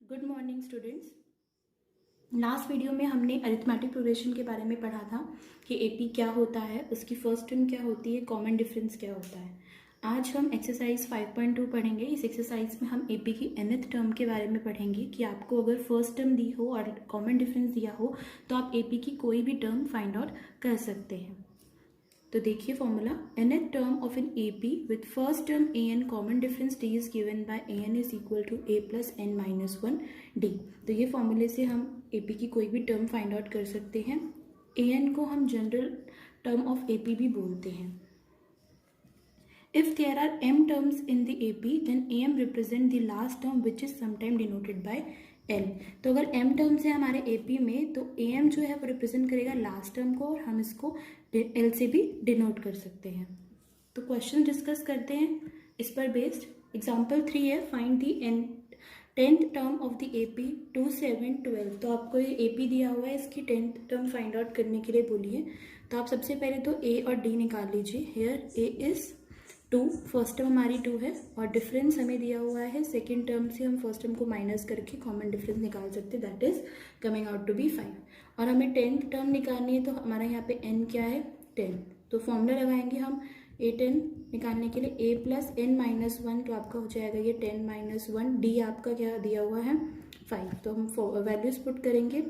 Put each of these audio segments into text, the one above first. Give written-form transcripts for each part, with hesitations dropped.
Good morning students. Last video में हमने arithmetic progression के बारे में पढ़ा था कि एपी क्या होता है, उसकी फर्स्ट टर्म क्या होती है, कॉमन डिफरेंस क्या होता है। आज हम एक्सरसाइज 5.2 पढ़ेंगे। इस एक्सरसाइज में हम एपी की nth टर्म के बारे में पढ़ेंगे कि आपको अगर फर्स्ट टर्म दी हो और कॉमन डिफरेंस दिया हो तो आप एपी की कोई भी टर्म फाइंड आउट कर सकते हैं। तो देखिए formula, nth term of an AP with first term a and common difference d is given by a n is equal to a plus n minus one d. तो ये फॉर्मूले से हम एपी की कोई भी टर्म फाइंड आउट कर सकते हैं। ए एन को हम जनरल टर्म ऑफ एपी भी बोलते हैं। If there are m terms in the AP, then am represent the last term which is sometime denoted by l। तो अगर m टर्म्स है हमारे AP में तो am जो है वो रिप्रेजेंट करेगा लास्ट टर्म को और हम इसको l से भी डिनोट कर सकते हैं। तो क्वेश्चन डिस्कस करते हैं इस पर बेस्ड। एग्जाम्पल 3 है, find the tenth term of the AP 2, 7, 12। तो आपको ये AP दिया हुआ है, इसकी टेंथ टर्म फाइंड आउट करने के लिए बोलिए। तो आप सबसे पहले तो A और D निकाल लीजिए। Here A is 2, first term हमारी 2 है और डिफरेंस हमें दिया हुआ है सेकेंड टर्म से हम फर्स्ट टर्म को माइनस करके कॉमन डिफरेंस निकाल सकते हैं, that is coming out to be 5। और हमें टेंथ टर्म निकालनी है तो हमारा यहाँ पे n क्या है 10। तो फॉर्मूला लगाएंगे हम a10 निकालने के लिए a plus n minus one. तो आपका हो जाएगा ये 10 माइनस वन। डी आपका क्या दिया हुआ है 5। तो हम वैल्यूज पुट करेंगे।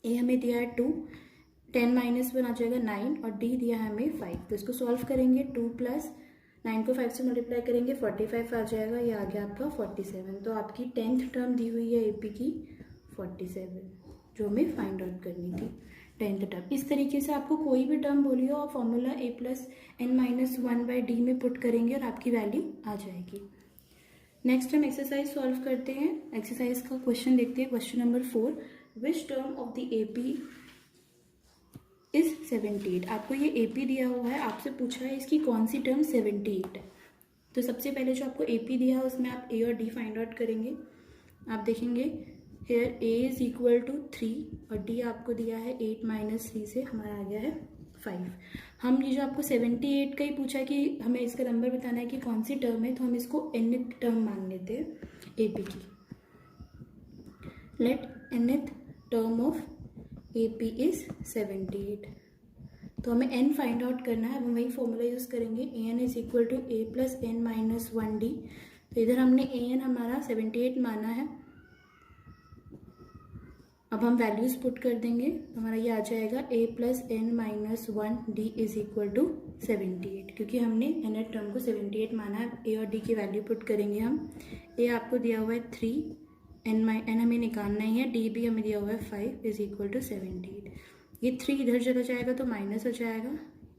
a हमें दिया है 2, 10 माइनस वन आ जाएगा 9 और d दिया है हमें 5। तो इसको सॉल्व करेंगे 2 प्लस 9 को 5 से मल्टीप्लाई करेंगे 45 आ जाएगा, ये आ गया आपका 47। तो आपकी टेंथ टर्म दी हुई है एपी की 47, जो हमें फाइंड आउट करनी थी टेंथ टर्म। इस तरीके से आपको कोई भी टर्म बोलिए और formula a plus n minus one by d में पुट करेंगे और आपकी वैल्यू आ जाएगी। नेक्स्ट हम एक्सरसाइज सॉल्व करते हैं। एक्सरसाइज का क्वेश्चन देखते हैं। Question number 4, which term of the AP is 78। आपको ये एपी दिया हुआ है, आपसे पूछा है इसकी कौन सी टर्म 78 है। तो सबसे पहले जो आपको एपी दिया है उसमें आप ए और डी फाइंड आउट करेंगे। आप देखेंगे here a is equal to 3 और डी आपको दिया है 8 माइनस 3 से हमारा आ गया है 5। हम ये जो आपको 78 का ही पूछा कि हमें इसका नंबर बताना है कि कौन सी टर्म है, तो हम इसको nth टर्म मान लेते हैं एपी की। Let nth term of AP is 78। तो हमें n फाइंड आउट करना है, हम वही फॉर्मूला यूज करेंगे। an is equal to a plus n minus one d. तो इधर हमने an हमारा 78 माना है। अब हम वैल्यूज पुट कर देंगे तो हमारा ये आ जाएगा a plus n minus one d is equal to 78। क्योंकि हमने nth टर्म को 78 माना है, a और d की वैल्यू पुट करेंगे हम। a आपको दिया हुआ है 3, एन हमें निकालना ही है, डी भी हमें दिया हुआ है 5 इज इक्वल टू 78। ये 3 इधर चला जाएगा तो माइनस हो जाएगा,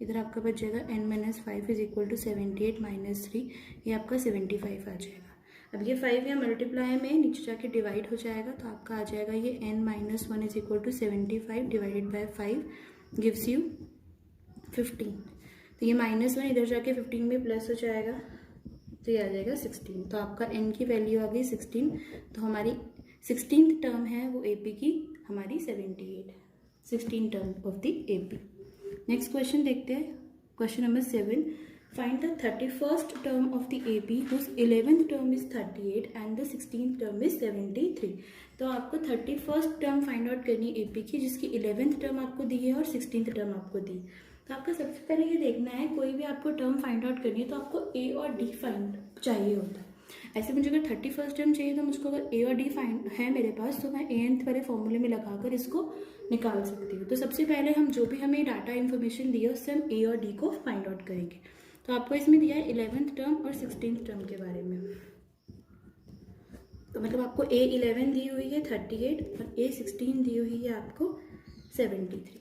इधर आपका बच जाएगा n minus 5 is equal to 78 minus 3, ये आपका 75 आ जाएगा। अब ये 5 यहाँ मल्टीप्लाई में नीचे जाके डिवाइड हो जाएगा तो आपका आ जाएगा ये n minus one is equal to 75 divided by 5 gives you 15। तो ये माइनस वन इधर जाके 15 में प्लस हो जाएगा तो ये आ जाएगा 16। तो आपका n की वैल्यू आ गई 16। तो हमारी 16th टर्म है वो AP की हमारी 78, 16 term of the AP। Next question देखते हैं। Question number 7, find the 31st term of the AP whose 11th term is 38 and the 16th term is 73। तो आपको 31st टर्म फाइंड आउट करनी है AP की, जिसकी 11th टर्म आपको दी है और 16th टर्म आपको दी। तो आपका सबसे पहले ये देखना है, कोई भी आपको टर्म फाइंड आउट करनी है तो आपको A और D फाइंड चाहिए होता है। ऐसे मुझे अगर 31st टर्म चाहिए तो मुझको अगर A और D फाइंड है मेरे पास तो मैं anth वाले फॉर्मूले में लगाकर इसको निकाल सकती हूँ। तो सबसे पहले हम जो भी हमें डाटा इन्फॉर्मेशन दी है उससे हम A और D को फाइंड आउट करेंगे। तो आपको इसमें दिया है 11th टर्म और 16th टर्म के बारे में। तो मतलब आपको A11 दी हुई है 38 और A16 दी हुई है आपको 73।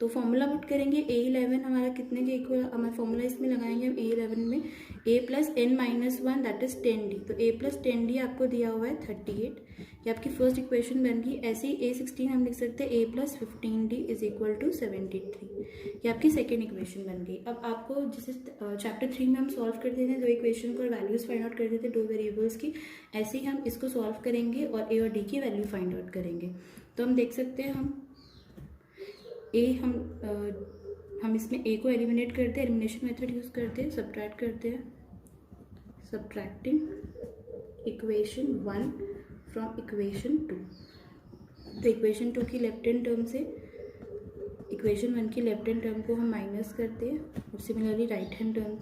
तो फॉर्मूला पुट करेंगे A11 हमारा कितने के इक्वल, हमारा फॉर्मूला इसमें लगाएंगे हम A11 में a plus n minus one that is 10D। तो a प्लस 10D आपको दिया हुआ है 38, ये आपकी फर्स्ट इक्वेशन बन गई। ऐसे ही A16 हम लिख सकते हैं a plus 15D is equal to 73, ये आपकी सेकेंड इक्वेशन बन गई। अब आपको जैसे चैप्टर 3 में हम सॉल्व करते थे 2 इक्वेशन को और वैल्यूज फाइंड आउट करते थे 2 वेरिएबल्स की, ऐसे ही हम इसको सॉल्व करेंगे और a और d की वैल्यू फाइंड आउट करेंगे। तो हम देख सकते हैं हम हम इसमें a को एलिमिनेट करते हैं, एलिमिनेशन मेथड यूज़ करते हैं, सब्ट्रैक्ट करते हैं। Subtracting equation 1 from equation 2। तो इक्वेशन 2 की लेफ्ट हैंड टर्म से इक्वेशन 1 की लेफ्ट हैंड टर्म को हम माइनस करते हैं और सिमिलरली राइट हैंड टर्म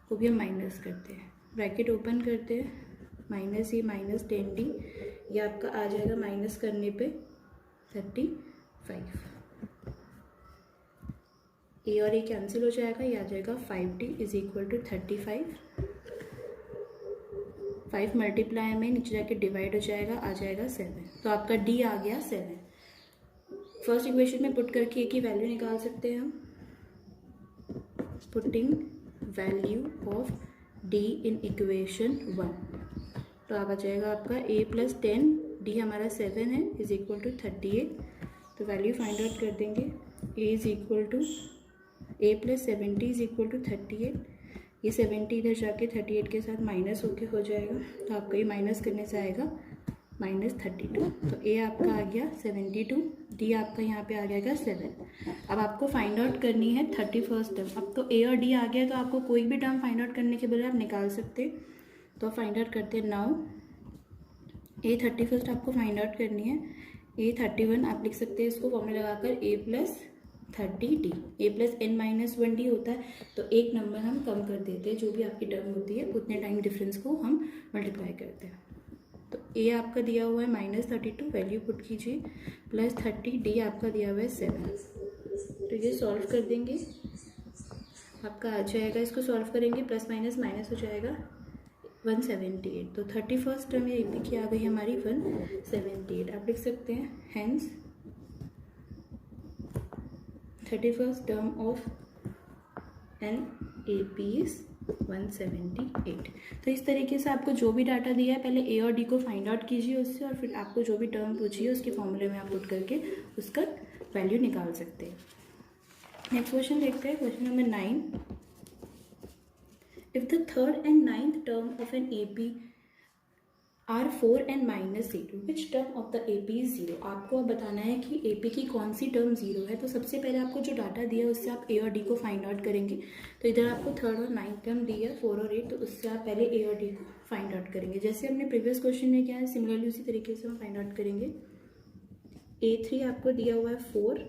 को भी हम माइनस करते हैं। ब्रैकेट ओपन करते हैं, माइनस ए माइनस 10d, ये आपका आ जाएगा माइनस करने पे 35। ए और ए कैंसिल हो जाएगा, ये आ जाएगा 5d is equal to 35। 5 multiply में नीचे जाके डिवाइड हो जाएगा, आ जाएगा 7। तो आपका d आ गया 7। फर्स्ट इक्वेशन में पुट करके a की वैल्यू निकाल सकते हैं हम। Putting value of d in equation 1, तो आ जाएगा आपका a प्लस 10, d हमारा 7 है, इज इक्वल टू 38। तो वैल्यू फाइंड आउट कर देंगे। a is equal to a plus 70 is equal to 38। ये 70 इधर जाके 38 के साथ माइनस होके हो जाएगा, तो आपका ये माइनस करने से आएगा -32। तो a आपका आ गया 72, d आपका यहाँ पे आ जाएगा 7। अब आपको फाइंड आउट करनी है 31st टर्म। अब तो a और d आ गया, तो आपको कोई भी टर्म फाइंड आउट करने के बजाय आप निकाल सकते हैं। तो फाइंड आउट करते हैं नाउ। a 31st आपको फाइंड आउट करनी है। a 31 आप लिख सकते हैं इसको फॉर्मूला लगाकर a plus 30d, a plus n-1d होता है। तो एक नंबर हम कम कर देते हैं, जो भी आपकी टर्म होती है उतने टाइम डिफरेंस को हम मल्टीप्लाई करते हैं। तो a आपका दिया हुआ है -32, वैल्यू पुट कीजिए, प्लस 30, d आपका दिया हुआ है 7। तो ये सॉल्व कर देंगे, आपका आ जाएगा, इसको सॉल्व करेंगे प्लस माइनस माइनस हो जाएगा 178। तो 31st टर्म ये AP की आ गई हमारी 178। आप लिख सकते हैं hence 31st term of an AP is 178। तो इस तरीके से आपको जो भी डाटा दिया है पहले a और d को फाइंड आउट कीजिए उससे, और फिर आपको जो भी टर्म पूछी है उसके फॉर्मूले में आप पुट करके उसका वैल्यू निकाल सकते हैं। नेक्स्ट क्वेश्चन देखते हैं, question number 9। If the third and ninth term of an AP are 4 and -8, which term of the AP is 0। आपको अब बताना है कि AP की कौन सी टर्म 0 है। तो सबसे पहले आपको जो डाटा दिया है उससे आप a और d को फाइंड आउट करेंगे। तो इधर आपको थर्ड और नाइन्थ टर्म दी है 4 और 8, तो उससे आप पहले a और d को फाइंड आउट करेंगे, जैसे हमने प्रीवियस क्वेश्चन में किया है सिमिलरली उसी तरीके से हम फाइंड आउट करेंगे। a3 आपको दिया हुआ है 4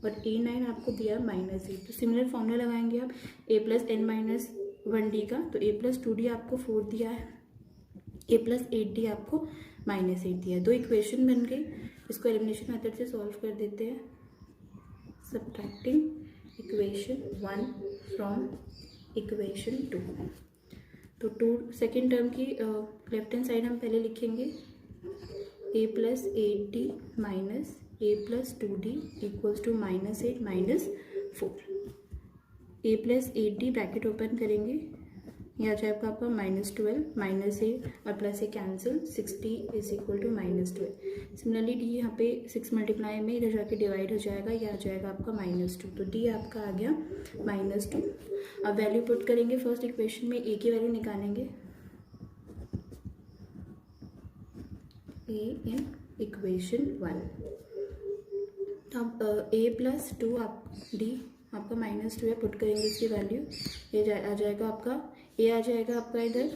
और a9 आपको दिया है -8। तो सिमिलर फॉर्मूला लगाएंगे आप a प्लस n-1d का। तो a प्लस 2d आपको 4 दिया है, a प्लस 8d आपको -8 दिया है। दो इक्वेशन बन गई, इसको एलिमिनेशन मेथड से सॉल्व कर देते हैं। Subtracting equation 1 from equation 2। तो सेकेंड टर्म की लेफ्ट हैंड साइड हम पहले लिखेंगे a plus 8d minus a plus 2d equals to -8 -4। a plus 8d bracket open करेंगे, यह आ जाएगा आपका -12, -8 और plus a cancel, 60 is equal to -12। Similarly d यहाँ पे 6 मल्टीप्लाई में इधर जाके डिवाइड हो जाएगा, यह आ जाएगा आपका -2। तो डी आपका आ गया -2। अब वैल्यू पुट करेंगे फर्स्ट इक्वेशन में, ए की वैल्यू निकालेंगे। ए इन इक्वेशन 1, तो अब a प्लस 2 आप डी आपका -2 है, पुट करेंगे इसकी वैल्यू, ये आ जाएगा आपका a आ जाएगा आपका इधर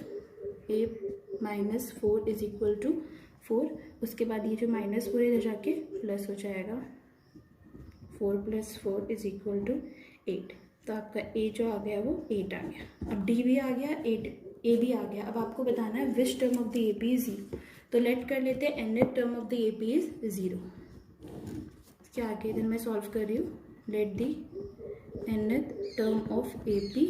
a -4 इज इक्वल टू 4। उसके बाद ये जो -4 इधर जाके प्लस हो जाएगा, 4 + 4 इज इक्वल टू 8। तो आपका a जो आ गया वो 8 आ गया। अब d भी आ गया, a भी आ गया। अब आपको बताना है which term of the AP is 0। तो लेट कर लेते हैं nth term of the AP is 0। इसके आगे इधर मैं सॉल्व कर रही हूँ, let the nth term of AP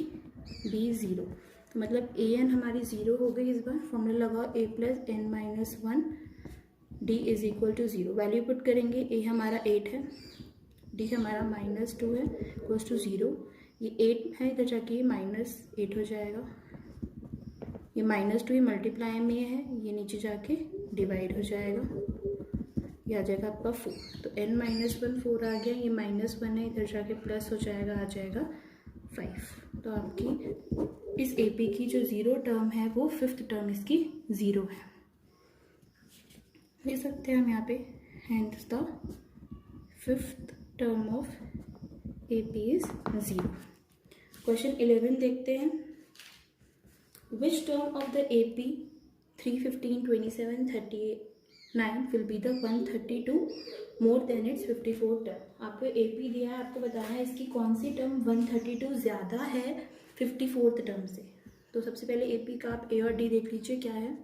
be 0। तो मतलब an हमारी 0 हो गई। इस बार फॉर्मूला लगाओ a plus n-1 d is equal to 0। Value put करेंगे, a हमारा 8 है, d हमारा -2 है, इक्वल्स टू 0। ये 8 है, इधर जाके ये -8 हो जाएगा, ये -2 ये मल्टीप्लाई में है, ये नीचे जाके डिवाइड हो जाएगा, ये आ जाएगा आपका 4। तो n-1 4 आ गया, ये -1 है, इधर जाके प्लस हो जाएगा, आ जाएगा 5। तो आपकी इस AP की जो 0 टर्म है वो 5th टर्म इसकी 0 है। ले सकते हैं हम यहाँ पे, hence the 5th term of AP is 0। Question 11 देखते हैं। विच term of the AP 3, 15, 27, 39 will be the 132 more than it's 54 term. आपको AP दिया है, आपको बताना है इसकी कौन सी टर्म 132 ज़्यादा है 54th टर्म से। तो सबसे पहले AP का आप A और D देख लीजिए क्या है।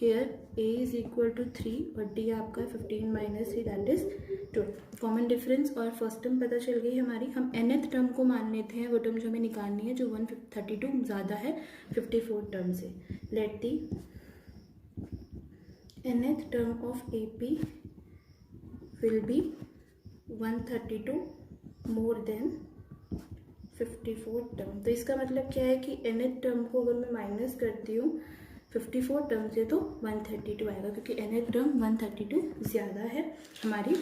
Here A is equal to 3 और D आपका 15 minus 3 that is 12। Common difference और फर्स्ट टर्म पता चल गई हमारी। हम nth टर्म को मान लेते हैं, वो टर्म जो हमें निकालनी है जो 132 ज़्यादा है 54 टर्म से। Late the nth term of AP will be 132 more than 54 term. तो इसका मतलब क्या है कि nth टर्म को अगर मैं माइनस करती हूँ 54 टर्म से तो 132 आएगा, क्योंकि nth टर्म 132 ज़्यादा है हमारी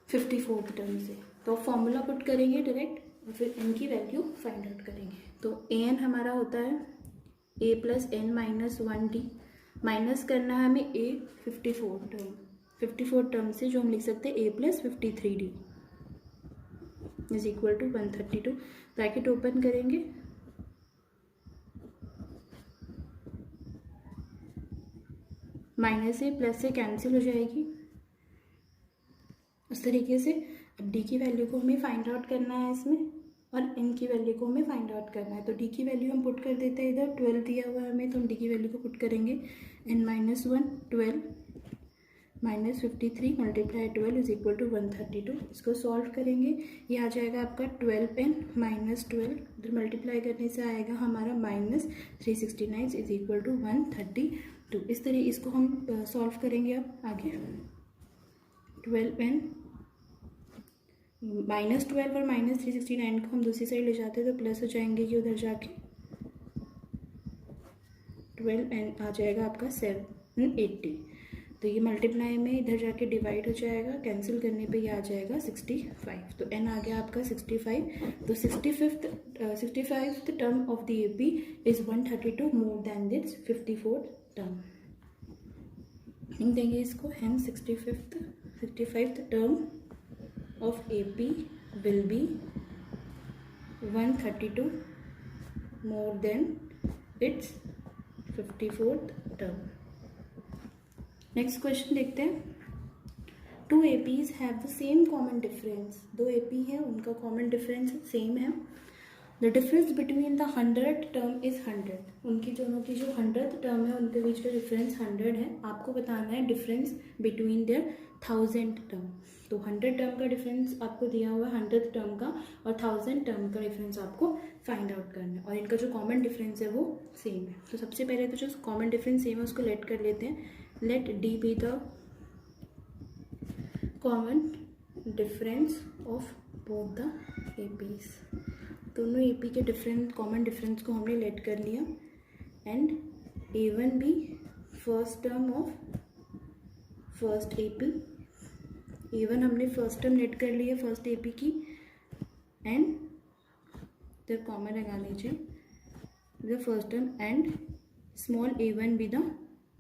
54 टर्म से। तो फॉर्मूला पुट करेंगे डायरेक्ट और फिर n की वैल्यू फाइंड आउट करेंगे। तो an हमारा होता है a plus n minus 1d, minus करना है हमें a 54 टर्म से, जो हम लिख सकते हैं a plus 53d is equal to 132। Bracket open करेंगे, माइनस से प्लस से कैंसिल हो जाएगी उस तरीके से। अब d की वैल्यू को हमें फाइंड आउट करना है इसमें, और n की वैल्यू को हमें फाइंड आउट करना है। तो d की वैल्यू हम पुट कर देते हैं, इधर 12 दिया हुआ है हमें, तो हम d की वैल्यू को पुट करेंगे n minus 1 12 minus 53 multiply 12 is equal to 132। इसको सॉल्व करेंगे, ये आ जाएगा आपका 12n माइनस 12, इधर मल्टीप्लाई करने से आएगा हमारा माइनस 369 इज इक्वल टू 132। इस तरह इसको हम सॉल्व करेंगे। अब आगे 12n माइनस 12 और माइनस 369 को हम दूसरी साइड ले जाते हैं तो प्लस हो जाएंगे कि उधर जाके 12n आ जाएगा आपका 780। तो ये मल्टीप्लाई में इधर जाके डिवाइड हो जाएगा, कैंसिल करने पे ये आ जाएगा 65। तो n आ गया आपका 65। तो 65th term of the AP is 132 more than this 54th term. लिख देंगे इसको, hence 65th term of AP will be 132 more than its 54th term। Next question देखते हैं। 2 APs have the same common difference। 2 AP है, उनका common difference same है। The difference between the 100th term is 100। उनकी दोनों की जो 100th term है उनके बीच का डिफरेंस 100 है। आपको बताना है difference between their 1000th term. तो 100 टर्म का डिफरेंस आपको दिया हुआ है 100th टर्म का, और 1000 टर्म का डिफरेंस आपको फाइंड आउट करना है, और इनका जो कॉमन डिफरेंस है वो सेम है। तो सबसे पहले तो जो कॉमन डिफरेंस सेम है उसको लेट कर लेते हैं। Let d be the common difference of both the APs। दोनों AP के डिफरेंट कॉमन डिफरेंस को हमने लेट कर लिया, एंड A1 भी first term of first AP। A1 हमने फर्स्ट टर्म लेट कर लिया फर्स्ट AP की, एंड इधर कॉमन लगा लीजिए the first term, and small A1 भी the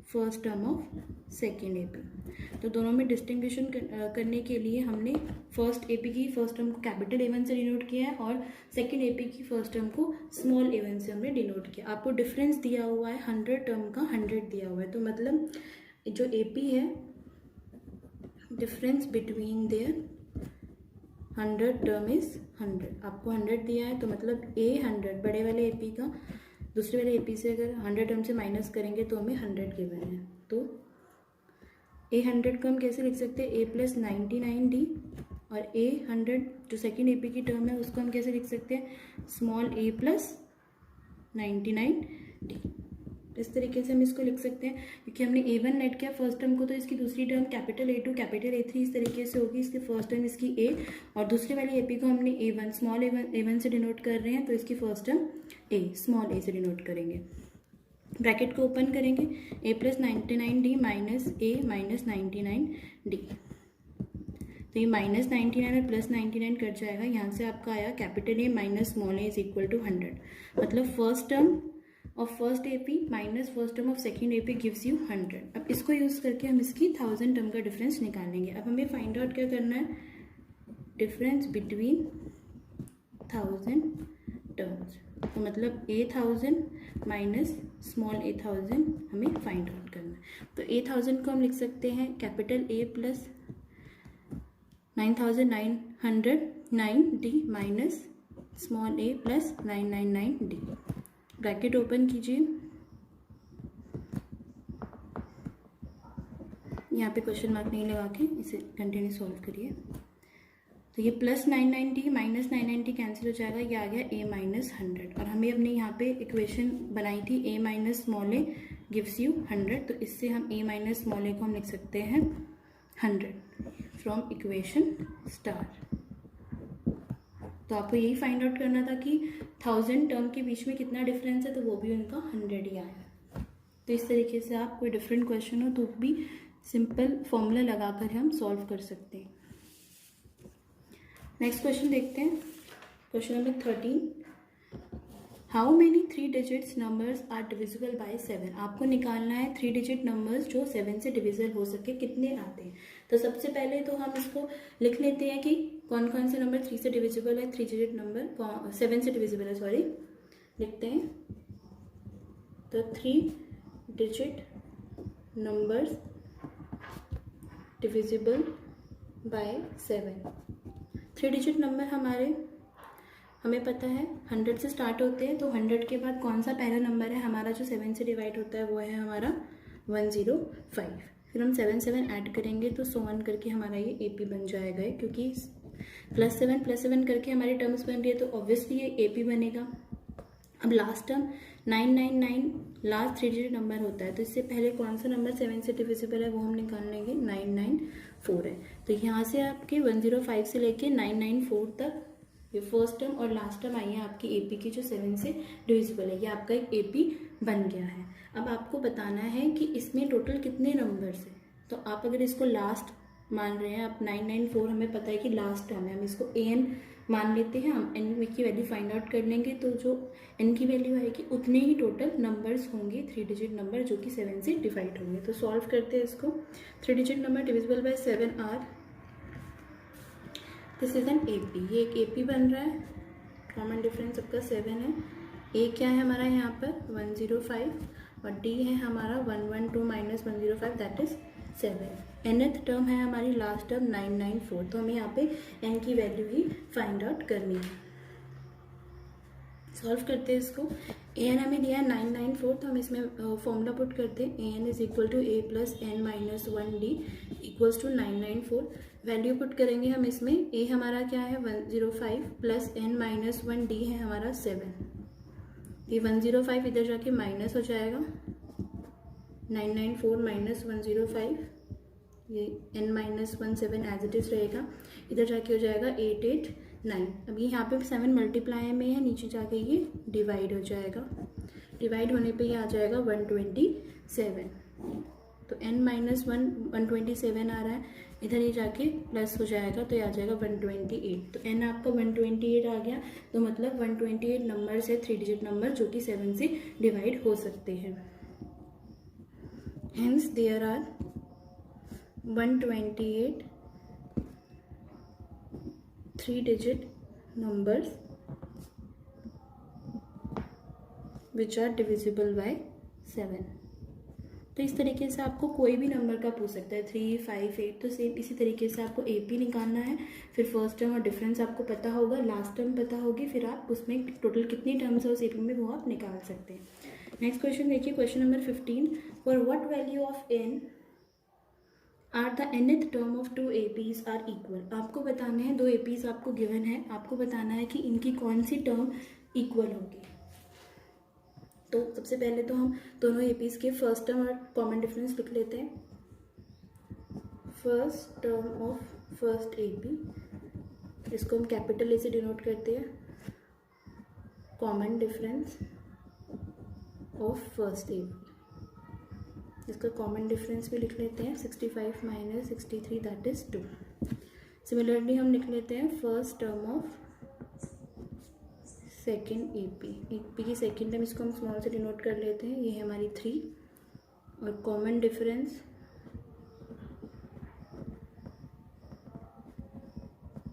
first term of second AP। तो दोनों में डिस्टिंग्विशन करने के लिए हमने फर्स्ट AP की फर्स्ट टर्म को कैपिटल A1 से डिनोट किया है, और सेकेंड AP की फर्स्ट टर्म को स्मॉल A1 से हमने डिनोट किया। आपको डिफरेंस दिया हुआ है 100 टर्म का 100 दिया हुआ है, तो मतलब जो AP है difference between their 100 term is 100। आपको 100 दिया है तो मतलब A100 बड़े वाले AP का दूसरे वाले AP से अगर 100 टर्म से माइनस करेंगे तो हमें 100 गिवन है। तो A100 को हम कैसे लिख सकते हैं, A प्लस 99D, और A100 जो सेकेंड AP की टर्म है उसको हम कैसे लिख सकते हैं, स्मॉल A प्लस 99D। इस तरीके से हम इसको लिख सकते हैं, क्योंकि हमने A1 लेट किया फर्स्ट टर्म को, तो इसकी दूसरी term capital A2 capital A3 इस तरीके से होगी। इसकी फर्स्ट टर्म इसकी A, और दूसरे वाले AP को हमने A1 स्मॉल A1 से डिनोट कर रहे हैं, तो इसकी first term A small A से डिनोट करेंगे। ब्रैकेट को ओपन करेंगे, A plus 99D minus A minus 99D। तो ये माइनस 99 और प्लस 99 कट जाएगा, यहाँ से आपका आया capital A minus small A is equal to 100। मतलब first term of first AP minus first term of second AP gives you 100। अब इसको यूज़ करके हम इसकी 1000 टर्म का डिफरेंस निकालेंगे। अब हमें फाइंड आउट क्या करना है, डिफरेंस बिटवीन 1000 टर्म्स। तो मतलब A1000 माइनस स्मॉल a1000 हमें फाइंड आउट करना है। तो A1000 को हम लिख सकते हैं capital A plus 9909D minus small a plus 999D। Bracket open कीजिए, यहाँ पे क्वेश्चन मार्क नहीं लगा के इसे कंटिन्यू सॉल्व करिए। तो ये प्लस 990 माइनस 990 कैंसिल हो जाएगा, ये आ गया a माइनस 100। और हमें अपने यहाँ पे इक्वेशन बनाई थी a minus small A gives you 100, तो इससे हम a माइनस स्मॉल ए को हम लिख सकते हैं 100 फ्रॉम इक्वेशन स्टार। तो आपको यही फाइंड आउट करना था कि 1000 टर्म के बीच में कितना डिफरेंस है, तो वो भी उनका 100 ही आया। तो इस तरीके से आप कोई डिफरेंट क्वेश्चन हो तो भी सिंपल फॉर्मूला लगाकर हम सॉल्व कर सकते हैं। नेक्स्ट क्वेश्चन देखते हैं, question number 13। How many 3 digits numbers are divisible by 7। आपको निकालना है 3 डिजिट नंबर्स जो 7 से डिविजिबल हो सके, कितने आते हैं। तो सबसे पहले तो हम इसको लिख लेते हैं कि कौन कौन से नंबर 3 से डिविजिबल है, 3 डिजिट नंबर 7 से डिविजिबल है, सॉरी लिखते हैं। तो 3 digit numbers divisible by 7। 3 digit number हमें पता है 100 से स्टार्ट होते हैं, तो 100 के बाद कौन सा पहला नंबर है हमारा जो 7 से डिवाइड होता है, वो है हमारा 105। फिर हम 7 7 ऐड करेंगे तो 100 करके हमारा ये AP बन जाएगा, क्योंकि +7 करके हमारी टर्म्स बन रही है, तो ऑब्वियसली ये AP बनेगा। अब last term 999 last 3 digit number होता है, तो इससे पहले कौन सा नंबर 7 से डिविजिबल है वो हम निकाल लेंगे, 994 है। तो यहाँ से आपके 105 से लेके 994 तक ये फर्स्ट टर्म और लास्ट टर्म आई है आपकी AP की जो 7 से डिविजिबल है, ये आपका एक AP बन गया है। अब आपको बताना है कि इसमें टोटल कितने नंबर्स हैं। तो आप अगर इसको लास्ट मान रहे हैं, आप 994 हमें पता है कि लास्ट टर्म है, हम इसको AN मान लेते हैं, हम n की वैल्यू फाइंड आउट कर लेंगे, तो जो n की वैल्यू आएगी उतने ही टोटल नंबर्स होंगे 3 डिजिट नंबर जो कि 7 से डिवाइड होंगे। तो सॉल्व करते हैं इसको। 3 digit number divisible by 7 are, this is an AP, ये एक AP बन रहा है, कॉमन डिफरेंस सबका 7 है। A क्या है हमारा यहाँ पर 105 और D है हमारा 112 minus 105 that is 7। nth term है हमारी लास्ट टर्म 994, तो हमें यहाँ पे n की वैल्यू ही फाइंड आउट करनी है। सॉल्व करते हैं इसको। an हमें दिया है 994, तो हम इसमें फॉर्मूला पुट करते हैं, an is equal to a plus n minus 1d equals to 994। Value put करेंगे हम इसमें, a हमारा क्या है 105 प्लस n माइनस 1d है हमारा 7। ये 105 इधर जाके माइनस हो जाएगा, 994 माइनस 105, ये n minus 17 as it is रहेगा, इधर जाके हो जाएगा 889। अब ये यहाँ पे 7 मल्टीप्लाई में है, नीचे जाके ये डिवाइड हो जाएगा, डिवाइड होने पे ये आ जाएगा 127। तो n माइनस 127 आ रहा है, इधर ये जाके प्लस हो जाएगा, तो ये आ जाएगा 128। तो n आपका 128 आ गया, तो मतलब 128 नंबर से 3 डिजिट नंबर जो कि 7 से डिवाइड हो सकते हैं। Hence there are 128 3 digit numbers which are divisible by 7। तो इस तरीके से आपको कोई भी नंबर का पूछ सकता है, 3, 5, 8, तो सेम इसी तरीके से आपको AP निकालना है। फिर फर्स्ट टर्म और डिफरेंस आपको पता होगा, लास्ट टर्म पता होगी, फिर आप उसमें टोटल कितनी टर्म्स है उस AP में वो आप निकाल सकते हैं। नेक्स्ट क्वेश्चन देखिए, question number 15। For what value of n are the nth term of 2 APs are equal. आपको बताना है, 2 APs आपको गिवन है, आपको बताना है कि इनकी कौन सी टर्म इक्वल होगी। तो सबसे पहले तो हम दोनों APs के फर्स्ट टर्म और कॉमन डिफरेंस लिख लेते हैं। First term of first AP, इसको हम कैपिटल A से डिनोट करते हैं, common difference of first AP, इसका कॉमन डिफरेंस भी लिख लेते हैं 65 माइनस 63 दैट इज 2। सिमिलरली हम लिख लेते हैं first term of second AP की सेकेंड टर्म, इसको हम स्मॉल से डिनोट कर लेते हैं, ये है हमारी 3 और common difference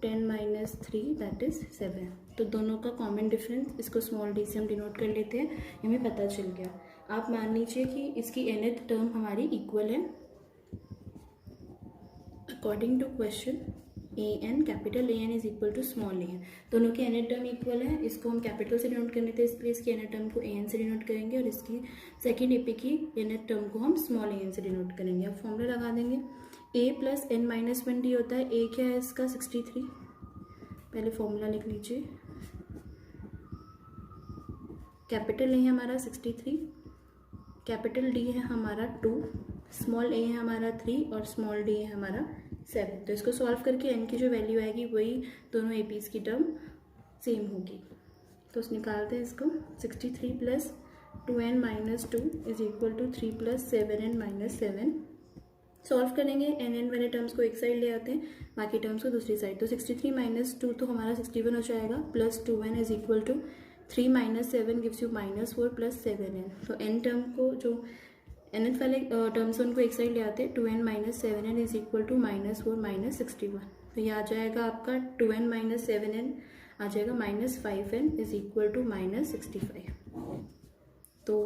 10 minus 3 that is 7। तो दोनों का कॉमन डिफरेंस, इसको स्मॉल डी से हम डिनोट कर लेते हैं, हमें पता चल गया। आप मान लीजिए कि इसकी nth टर्म हमारी इक्वल है according to question an, capital AN is equal to small an। दोनों की nth टर्म इक्वल है, इसको हम कैपिटल से डिनोट करने थे, इसलिए इसकी nth टर्म को an से डिनोट करेंगे और इसकी सेकेंड AP की nth टर्म को हम स्मॉल an से डिनोट करेंगे। अब फॉर्मूला लगा देंगे, a plus n minus 1 D होता है, a क्या है इसका 63, पहले फॉर्मूला लिख लीजिए। कैपिटल A है हमारा 63, कैपिटल D है हमारा 2, स्मॉल a है हमारा 3 और स्मॉल d है हमारा 7। तो इसको सॉल्व करके n की जो वैल्यू आएगी वही दोनों APs की टर्म सेम होगी। तो निकालते हैं इसको, 63 plus 2n minus 2 is equal to 3 plus 7n minus 7। Solve करेंगे, n वाले टर्म्स को एक साइड ले आते हैं, बाकी टर्म्स को दूसरी साइड। तो 63 माइनस 2 तो हमारा 61 हो जाएगा, plus 2n is equal to 3 minus 7 gives you minus 4 plus 7n। तो n टर्म को जो nth वाले टर्म्स उनको एक साइड ले आते हैं, 2n minus 7n is equal to minus 4 minus 61। तो ये आ जाएगा आपका 2n माइनस 7n आ जाएगा minus 5n is equal to minus 65। तो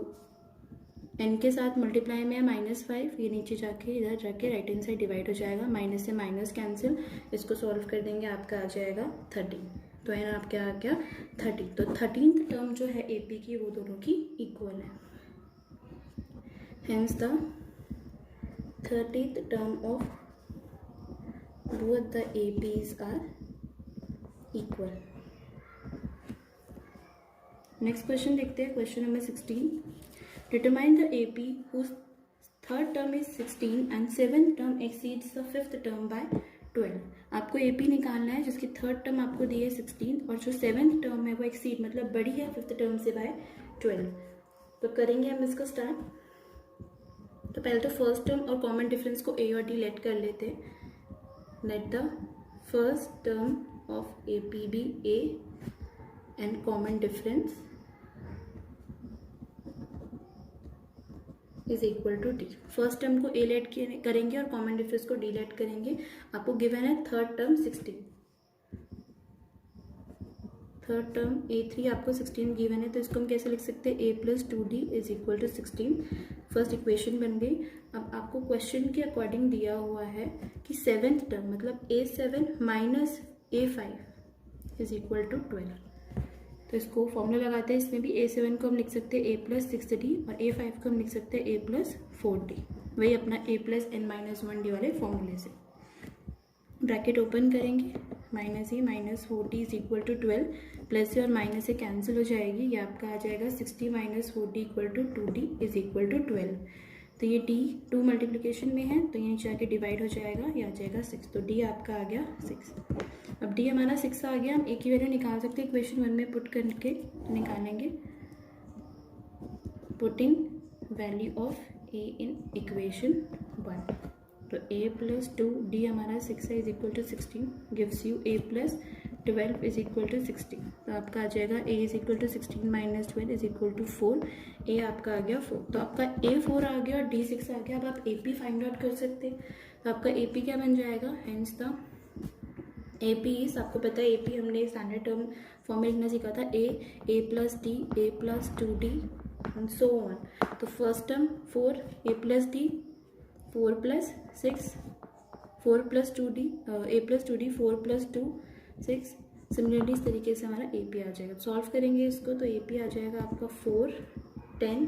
n के साथ मल्टीप्लाई में है -5, ये नीचे जाके इधर जाके राइट हैंड साइड डिवाइड हो जाएगा, माइनस से माइनस कैंसिल, इसको सॉल्व कर देंगे, आपका आ जाएगा 13। तो n आपका आ गया 30। तो 13th टर्म जो है AP की वो दोनों की इक्वल है, hence the 30th term of both the APs are equal। Next question देखते हैं, question number 16। Determine the AP whose third term is 16 and seventh term exceeds the fifth term by 12। आपको AP निकालना है जिसकी third term आपको दी है 16 और जो सेवेंथ टर्म है वो एक्सीड मतलब बड़ी है फिफ्थ टर्म से बाय 12। तो करेंगे हम इसको स्टार्ट। तो पहले तो फर्स्ट टर्म और कॉमन डिफरेंस को A और D लेट कर लेते हैं। Let the first term of AP be A and common difference is equal to D। First term को A लेट करेंगे और कॉमन डिफरेंस को D लेट करेंगे। आपको गिवन है third term 16, third term A3 आपको 16 गिवन है, तो इसको हम कैसे लिख सकते हैं, A plus 2D is equal to 16। First equation बन गई। अब आपको क्वेश्चन के अकॉर्डिंग दिया हुआ है कि सेवेंथ टर्म मतलब A7 minus A5 is equal to 12। तो इसको फॉर्मूला लगाते हैं, इसमें भी A7 को हम लिख सकते हैं A प्लस 6D और A5 को हम लिख सकते हैं A प्लस 4D, वही अपना A plus n minus 1D वाले फॉर्मूले से। ब्रैकेट ओपन करेंगे, minus a minus 4D is equal to 12, plus से और माइनस से कैंसिल हो जाएगी, ये आपका आ जाएगा 60 minus 4D equal to 2D is equal to 12। तो ये D 2 मल्टीप्लिकेशन में है तो ये नीचे आके डिवाइड हो जाएगा, ये आ जाएगा 6। तो D आपका आ गया 6। अब D हमारा 6 आ गया, हम A की वैल्यू निकाल सकते हैं, इक्वेशन 1 में पुट करके निकालेंगे। Putting value of A in equation 1, तो A प्लस 2D हमारा 6 है is equal to 16 gives you A plus 12 is equal to 16। तो आपका आ जाएगा A is equal to 16 minus 12 is equal to 4। A आपका आ गया 4। तो आपका A 4 आ गया और D 6 आ गया। अब आप AP फाइंड आउट कर सकते हैं। तो आपका AP क्या बन जाएगा, हेंस द AP इज, आपको पता है AP हमने स्टैंडर्ड टर्म फॉर्म में लिखना सीखा था, A plus D A plus 2D and so on. तो first term 4 A plus D 4 plus 6 4 plus 2D A plus 2D 4 plus 2 6। Similarly इस तरीके से हमारा AP आ जाएगा। सॉल्व करेंगे इसको तो AP आ जाएगा आपका 4 10,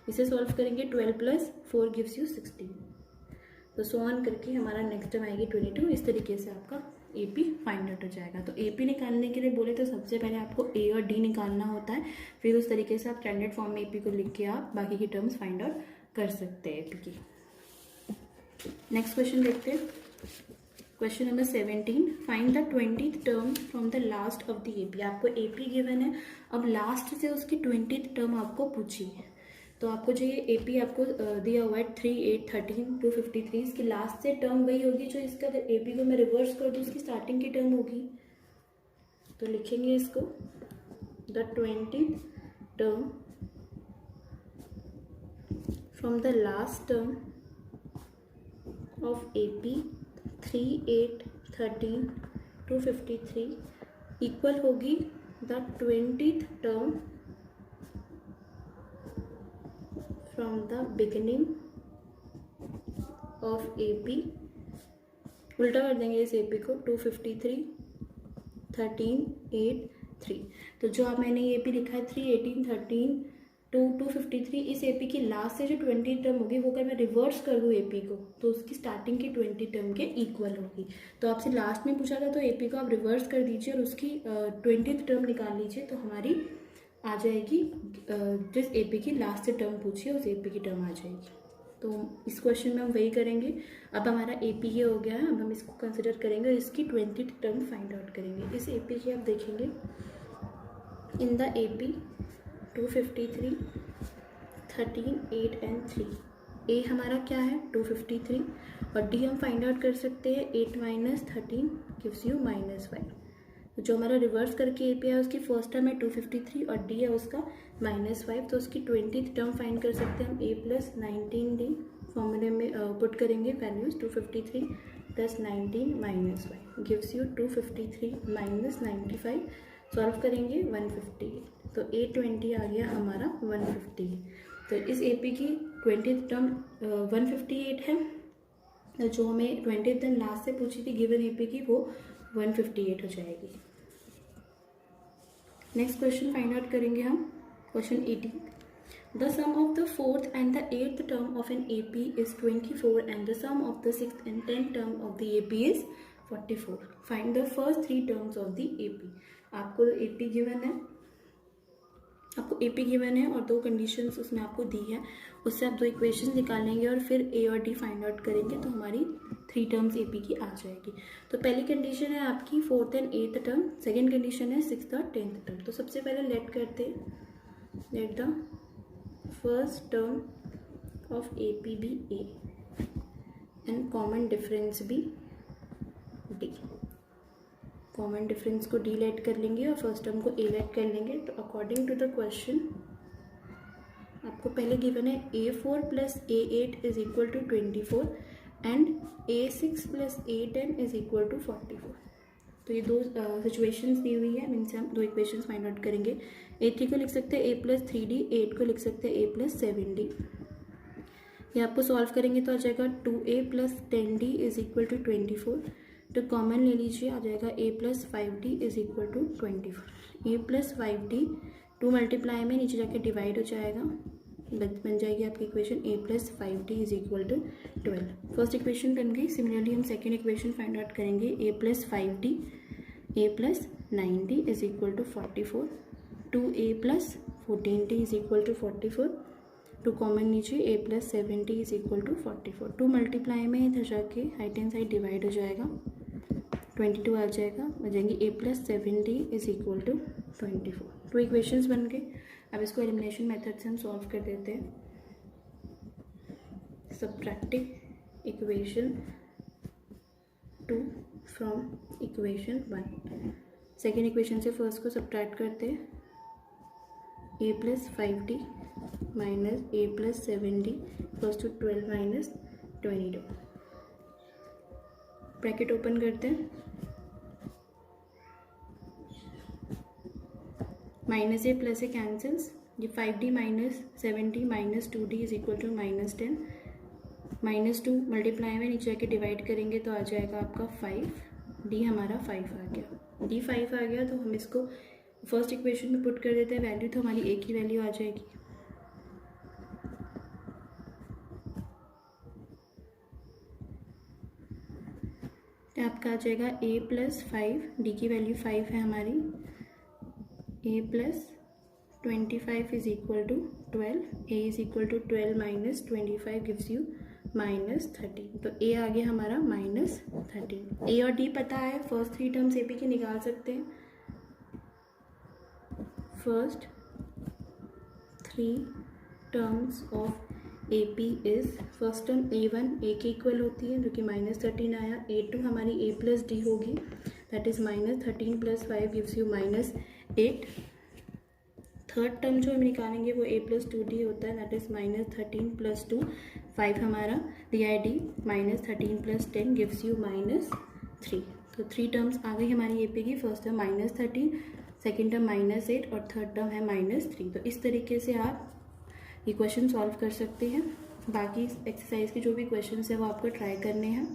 इसे सॉल्व करेंगे 12 प्लस 4 गिव्स यू 16। तो सो ऑन करके हमारा नेक्स्ट टर्म आएगी 22। इस तरीके से आपका AP फाइंड आउट हो जाएगा। तो AP निकालने के लिए बोले तो सबसे पहले आपको A और D निकालना होता है, फिर उस तरीके से आप स्टैंडर्ड फॉर्म में AP को लिख के आप बाकी की टर्म्स फाइंड आउट कर सकते हैं AP की। नेक्स्ट क्वेश्चन देखते हैं, question number 17। Find the 20th term from the last of the AP। आपको AP गिवन है, अब लास्ट से उसकी 20th टर्म आपको पूछी है। तो आपको जो ये AP आपको दिया हुआ है 3 8 13 253, इसकी लास्ट से टर्म वही होगी जो इसका, अगर AP को मैं रिवर्स कर दूँ उसकी स्टार्टिंग की टर्म होगी। तो लिखेंगे इसको, the 20th term from the last term of AP 3 8 13 253 equal होगी the 20th term from the beginning of AP। उल्टा कर देंगे इस AP को, 253 13 8 3। तो जो आप मैंने AP लिखा है 3 18 13 2 253, इस AP की लास्ट से जो 20 टर्म होगी वो अगर मैं रिवर्स कर दूँ AP को तो उसकी स्टार्टिंग की 20 टर्म के इक्वल होगी। तो आपसे लास्ट में पूछा था तो AP को आप रिवर्स कर दीजिए और उसकी 20th टर्म निकाल लीजिए तो हमारी आ जाएगी, जिस AP की लास्ट से टर्म पूछिए उस AP की टर्म आ जाएगी। तो इस क्वेश्चन में हम वही करेंगे। अब हमारा AP ये हो गया है, अब हम इसको कंसिडर करेंगे और इसकी 20th टर्म फाइंड आउट करेंगे। इस AP की आप देखेंगे in the AP 253 13 8 and 3। A हमारा क्या है 253 और D हम फाइंड आउट कर सकते हैं 8 माइनस 13 गिव्स यू -5। तो जो हमारा रिवर्स करके AP है उसकी फर्स्ट टर्म है 253 और D है उसका -5, तो उसकी 20th टर्म फाइंड कर सकते हैं हम। A + 19D फॉर्मूले में पुट करेंगे वैल्यूज, 253 + 19 -5 गिव्स यू 253 - 95। सॉल्व करेंगे 158, तो 820 आ गया हमारा 158। तो इस AP की 20th टर्म 158 है, जो हमें 20th टर्म लास्ट से पूछी थी गिवन AP की वो 158 हो जाएगी। नेक्स्ट क्वेश्चन फाइंड आउट करेंगे हम, question 18। The sum of the 4th and the 8th term of an AP is 24 and the sum of the 6th and 10th term of the AP is 44. Find the first 3 terms of the AP. आपको AP given है, आपको AP given है और 2 conditions उसमें आपको दी है, उससे आप 2 इक्वेशंस निकालेंगे और फिर A और D फाइंड आउट करेंगे तो हमारी 3 टर्म्स AP की आ जाएगी। तो पहली कंडीशन है आपकी 4th and 8th term, second condition है 6th और 10th टर्म। तो सबसे पहले लेट करते हैं, let the first term of AP be A and common difference भी D। कॉमन डिफरेंस को D लेट कर लेंगे और फर्स्ट टर्म को A लेट कर लेंगे। तो अकॉर्डिंग टू द क्वेश्चन आपको पहले गिवन है A4 + A8 is equal to 24 and A6 + A10 is equal to 44। तो ये 2 सिचुएशंस दी हुई है, इनसे हम 2 इक्वेशंस फाइंड आउट करेंगे। A3 को लिख सकते हैं A + 3D, A8 को लिख सकते हैं A + 7D। ये आपको सॉल्व करेंगे तो आ जाएगा 2A + 10D is equal to 24। तो कॉमन ले लीजिए, आ जाएगा A + 5D is equal to 24। A + 5D 2 multiply में नीचे जाके डिवाइड हो जाएगा, बन जाएगी आपकी equation A + 5D is equal to 12। First equation बन गई। सिमिलरली हम सेकेंड इक्वेशन फाइंड आउट करेंगे, A + 5D A + 9D is equal to 44। 2A + 14D is equal to 44। 2 common लीजिए, A + 7D is equal to 44। 2 multiply में इधर जाके right hand side divide हो जाएगा, 22 आ जाएगा, हो जाएंगे A + 7D is equal to 24। 2 equations बन गए। अब इसको एलिमिनेशन मेथड से हम सॉल्व कर देते हैं। Subtracting equation 2 from equation 1। Second equation से फर्स्ट को सब्ट्रैक्ट करते हैं, A + 5D माइनस A + 7D equals to 12 - 22। Bracket open करते हैं, -A + A कैंसिल्स, ये 5D - 7D - 2D is equal to -10। -2 multiply में नीचे आके डिवाइड करेंगे तो आ जाएगा आपका 5। D हमारा 5 आ गया, D 5 आ गया तो हम इसको फर्स्ट इक्वेशन में पुट कर देते हैं वैल्यू, तो हमारी A की वैल्यू आ जाएगी। तो आपका आ जाएगा A + 5, D की वैल्यू 5 है हमारी, A + 25 is equal to 12। A is equal to 12 - 25 gives you -13। तो A आ गया हमारा -13। A और D पता है, फर्स्ट 3 टर्म्स AP की निकाल सकते हैं। First 3 terms of AP is, first term A1 A के इक्वल होती है जो कि -13 आया। A2 हमारी A + D होगी, that is -13 + 5 gives you -8। Third term जो हम निकालेंगे वो A + 2D होता है, दैट इज -13 + 2 5 हमारा DID -13 + 10 गिव्स यू -3। तो 3 टर्म्स आ गई हमारी ए पे की। फर्स्ट टर्म -13, सेकेंड टर्म -8 और थर्ड टर्म है -3। तो इस तरीके से आप ये क्वेश्चन सॉल्व कर सकते हैं। बाकी एक्सरसाइज के जो भी क्वेश्चन है वो आपको ट्राई करने हैं।